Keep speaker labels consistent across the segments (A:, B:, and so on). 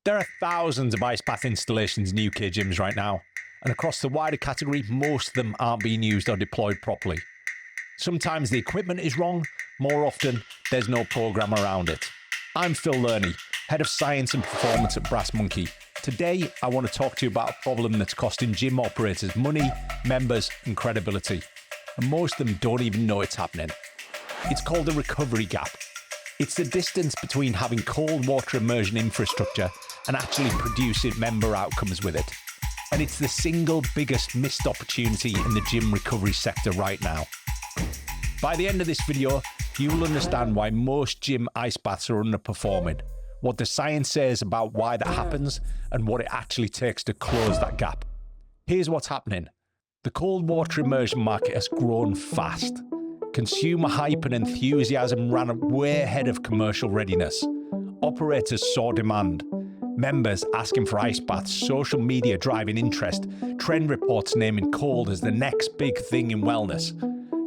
A: There are thousands of ice bath installations in UK gyms right now, and across the wider category, most of them aren't being used or deployed properly. Sometimes the equipment is wrong, more often there's no program around it. I'm Phil Lerney, Head of Science and Performance at Brass Monkey. Today, I want to talk to you about a problem that's costing gym operators money, members, and credibility. And most of them don't even know it's happening. It's called the recovery gap. It's the distance between having cold water immersion infrastructure and actually producing member outcomes with it. And it's the single biggest missed opportunity in the gym recovery sector right now. By the end of this video, you will understand why most gym ice baths are underperforming, what the science says about why that happens, and what it actually takes to close that gap. Here's what's happening. The cold water immersion market has grown fast. Consumer hype and enthusiasm ran way ahead of commercial readiness. Operators saw demand. Members asking for ice baths, social media driving interest, trend reports naming cold as the next big thing in wellness.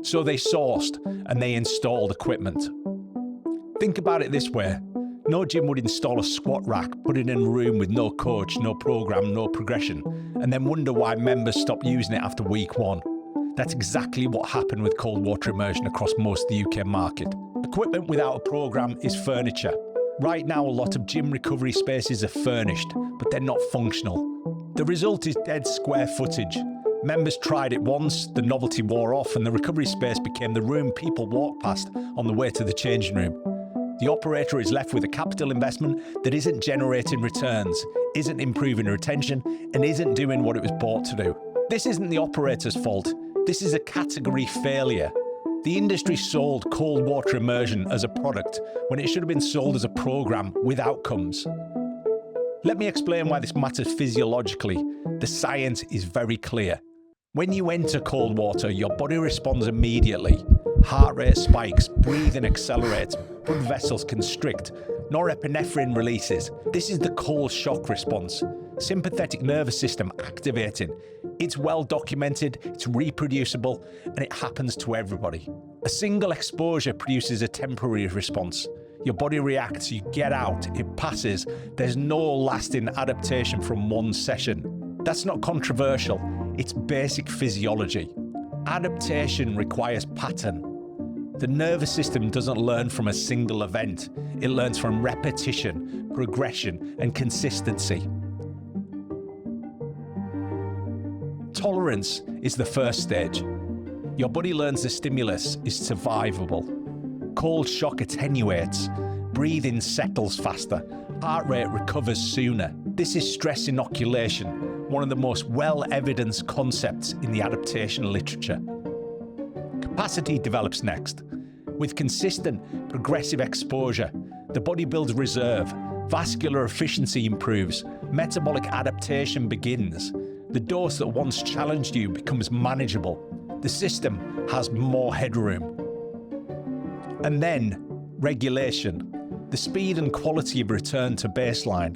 A: So they sourced and they installed equipment. Think about it this way. No gym would install a squat rack, put it in a room with no coach, no program, no progression, and then wonder why members stop using it after week one. That's exactly what happened with cold water immersion across most of the UK market. Equipment without a program is furniture. Right now, a lot of gym recovery spaces are furnished, but they're not functional. The result is dead square footage. Members tried it once, the novelty wore off, and the recovery space became the room people walked past on the way to the changing room. The operator is left with a capital investment that isn't generating returns, isn't improving retention, and isn't doing what it was bought to do. This isn't the operator's fault. This is a category failure. The industry sold cold water immersion as a product when it should have been sold as a program with outcomes. Let me explain why this matters physiologically. The science is very clear. When you enter cold water, your body responds immediately. Heart rate spikes, breathing accelerates, blood vessels constrict, norepinephrine releases. This is the cold shock response. Sympathetic nervous system activating. It's well documented, it's reproducible, and it happens to everybody. A single exposure produces a temporary response. Your body reacts, you get out, it passes. There's no lasting adaptation from one session. That's not controversial, it's basic physiology. Adaptation requires pattern. The nervous system doesn't learn from a single event. It learns from repetition, progression, and consistency. Tolerance is the first stage. Your body learns the stimulus is survivable. Cold shock attenuates. Breathing settles faster. Heart rate recovers sooner. This is stress inoculation, one of the most well-evidenced concepts in the adaptation literature. Capacity develops next. With consistent, progressive exposure, the body builds reserve, vascular efficiency improves, metabolic adaptation begins. The dose that once challenged you becomes manageable. The system has more headroom. And then, regulation. The speed and quality of return to baseline.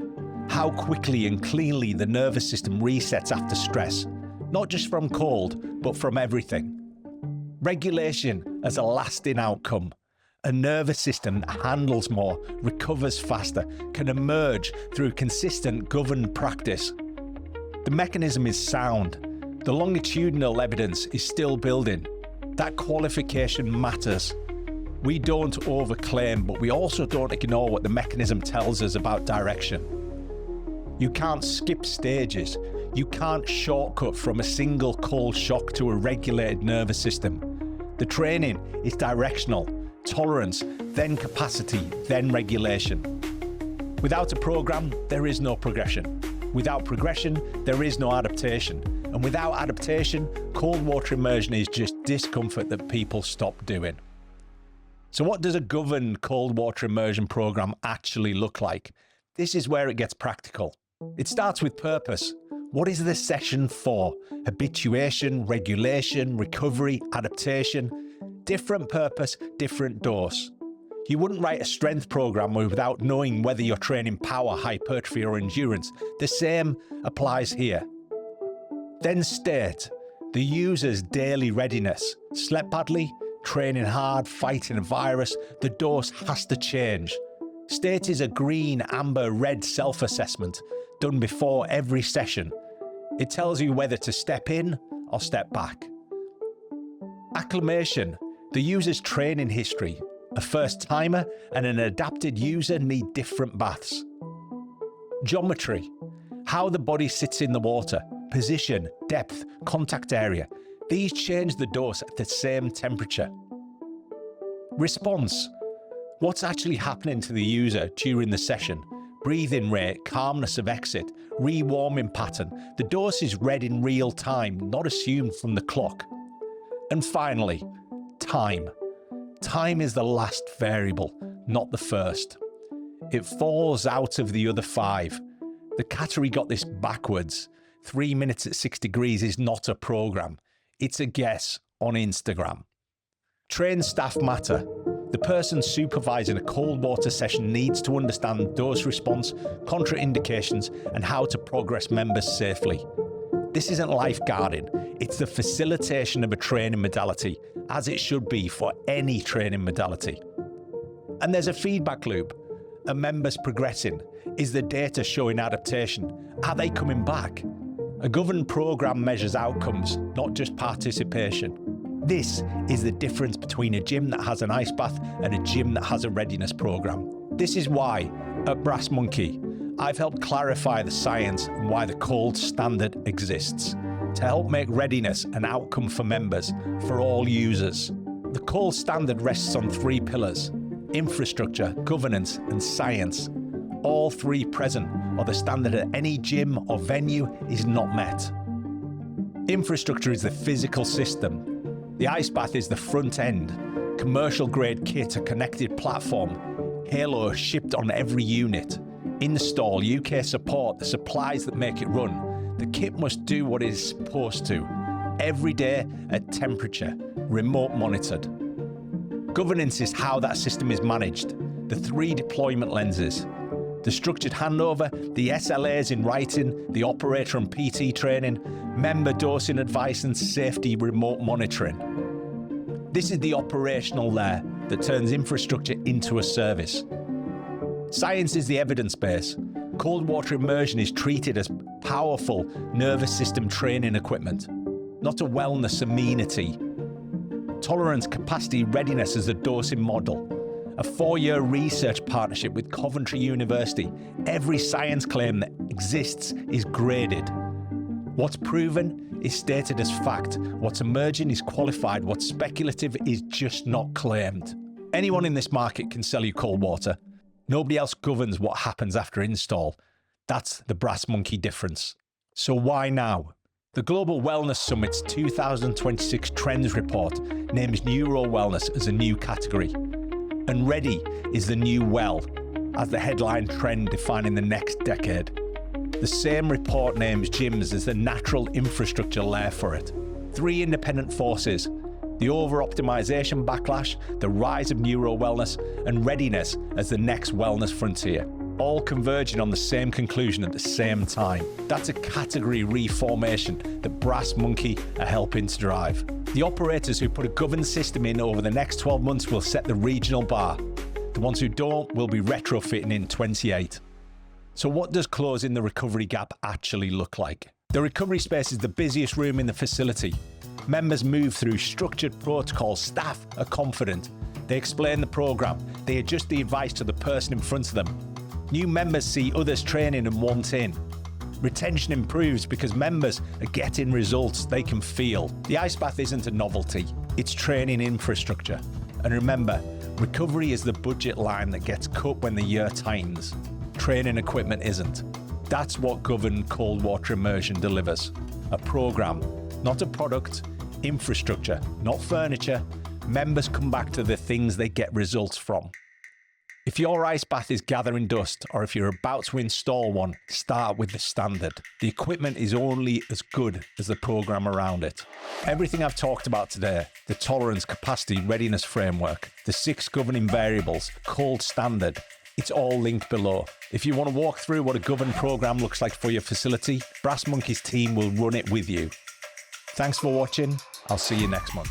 A: How quickly and cleanly the nervous system resets after stress. Not just from cold, but from everything. Regulation as a lasting outcome. A nervous system that handles more, recovers faster, can emerge through consistent governed practice. The mechanism is sound. The longitudinal evidence is still building. That qualification matters. We don't overclaim, but we also don't ignore what the mechanism tells us about direction. You can't skip stages. You can't shortcut from a single cold shock to a regulated nervous system. The training is directional. Tolerance, then capacity, then regulation. Without a program, there is no progression. Without progression, there is no adaptation. And without adaptation, cold water immersion is just discomfort that people stop doing. So what does a governed cold water immersion program actually look like? This is where it gets practical. It starts with purpose. What is the session for? Habituation, regulation, recovery, adaptation. Different purpose, different dose. You wouldn't write a strength program without knowing whether you're training power, hypertrophy, or endurance. The same applies here. Then state the user's daily readiness. Slept badly, training hard, fighting a virus, the dose has to change. State is a green, amber, red self-assessment done before every session. It tells you whether to step in or step back. Acclimation. The user's training history. A first-timer and an adapted user need different baths. Geometry. How the body sits in the water. Position, depth, contact area. These change the dose at the same temperature. Response. What's actually happening to the user during the session? Breathing rate, calmness of exit, rewarming pattern. The dose is read in real time, not assumed from the clock. And finally, time. Time is the last variable, not the first. It falls out of the other 5. The category got this backwards. 3 minutes at 6 degrees is not a program. It's a guess on Instagram. Trained staff matter. The person supervising a cold water session needs to understand dose response, contraindications, and how to progress members safely. This isn't lifeguarding, it's the facilitation of a training modality, as it should be for any training modality. And there's a feedback loop. Are members progressing? Is the data showing adaptation? Are they coming back? A governed program measures outcomes, not just participation. This is the difference between a gym that has an ice bath and a gym that has a readiness program. This is why, at Brass Monkey, I've helped clarify the science and why the cold standard exists, to help make readiness an outcome for members, for all users. The cold standard rests on 3 pillars: infrastructure, governance, and science. All 3 present, or the standard at any gym or venue is not met. Infrastructure is the physical system. The ice bath is the front end. Commercial grade kit, a connected platform. Halo shipped on every unit. Install, UK support, the supplies that make it run. The kit must do what it is supposed to. Every day at temperature, remote monitored. Governance is how that system is managed. The 3 deployment lenses. The structured handover, the SLAs in writing, the operator and PT training, member dosing advice and safety remote monitoring. This is the operational layer that turns infrastructure into a service. Science is the evidence base. Cold water immersion is treated as powerful nervous system training equipment, not a wellness amenity. Tolerance, capacity, readiness as a dosing model. A 4-year research partnership with Coventry University. Every science claim that exists is graded. What's proven is stated as fact. What's emerging is qualified. What's speculative is just not claimed. Anyone in this market can sell you cold water. Nobody else governs what happens after install. That's the Brass Monkey difference. So why now? The Global Wellness Summit's 2026 Trends Report names neuro wellness as a new category. And ready is the new well, as the headline trend defining the next decade. The same report names gyms as the natural infrastructure layer for it. 3 independent forces: the over-optimization backlash, the rise of neuro wellness, and readiness as the next wellness frontier, all converging on the same conclusion at the same time. That's a category reformation that Brass Monkey are helping to drive. The operators who put a governed system in over the next 12 months will set the regional bar. The ones who don't will be retrofitting in 28. So what does closing the recovery gap actually look like? The recovery space is the busiest room in the facility. Members move through structured protocols, staff are confident. They explain the program, they adjust the advice to the person in front of them. New members see others training and want in. Retention improves because members are getting results they can feel. The ice bath isn't a novelty, it's training infrastructure. And remember, recovery is the budget line that gets cut when the year tightens. Training equipment isn't. That's what governed cold water immersion delivers. A program, not a product. Infrastructure, not furniture. Members come back to the things they get results from. If your ice bath is gathering dust, or if you're about to install one, start with the standard. The equipment is only as good as the program around it. Everything I've talked about today, the tolerance, capacity, readiness framework, the 6 governing variables, cold standard, it's all linked below. If you want to walk through what a governed program looks like for your facility, Brass Monkey's team will run it with you. Thanks for watching. I'll see you next month.